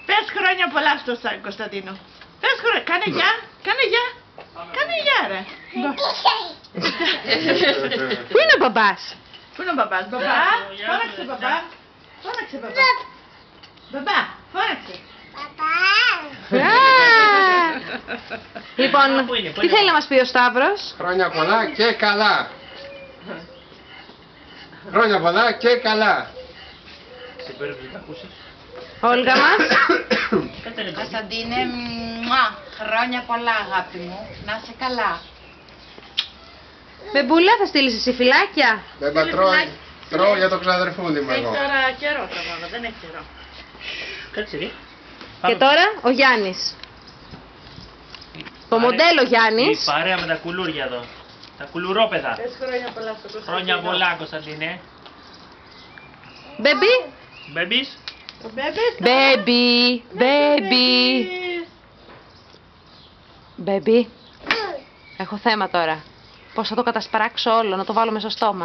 Πες χρόνια πολλά στο Κωνσταντίνο. Πες χρόνια. Κάνε γεια. Κάνε γεια. Κάνε γεια ρε. Πού είναι ο μπαμπάς? Πού είναι ο μπαμπάς? Μπαμπά. Φώναξε μπαμπά. Φώναξε μπαμπά. Μπαμπά. Φώναξε. Λοιπόν, τι θέλει να μας πει ο Σταύρος? Χρόνια πολλά και καλά. Χρόνια πολλά και καλά. Όλγα μας. Κωνσταντίνε, χρόνια πολλά αγάπη μου, να είσαι καλά. Μπεμπούλα, θα στείλεις εσύ φυλάκια? Μπέμπα τρώω για το ξαδερφούλι μου Έχει εγώ. τώρα καιρό το μόνο, δεν έχει καιρό. Κάτσε ρε. Και τώρα ο Γιάννης. Το μοντέλο Η Γιάννης. παρέα με τα κουλούρια εδώ. Τα κουλουρόπεδα. Πες χρόνια πολλά στο Κωνσταντίνο. Χρόνια πολλά, Κωνσταντίνε. Μπέμπι. Μπέμπις. Ο Μπέμπης. Μπέμπι. Μπέμπι. Μπέμπι. Έχω θέμα τώρα. Πώς θα το κατασπράξω όλο, να το βάλω μέσα στο στόμα.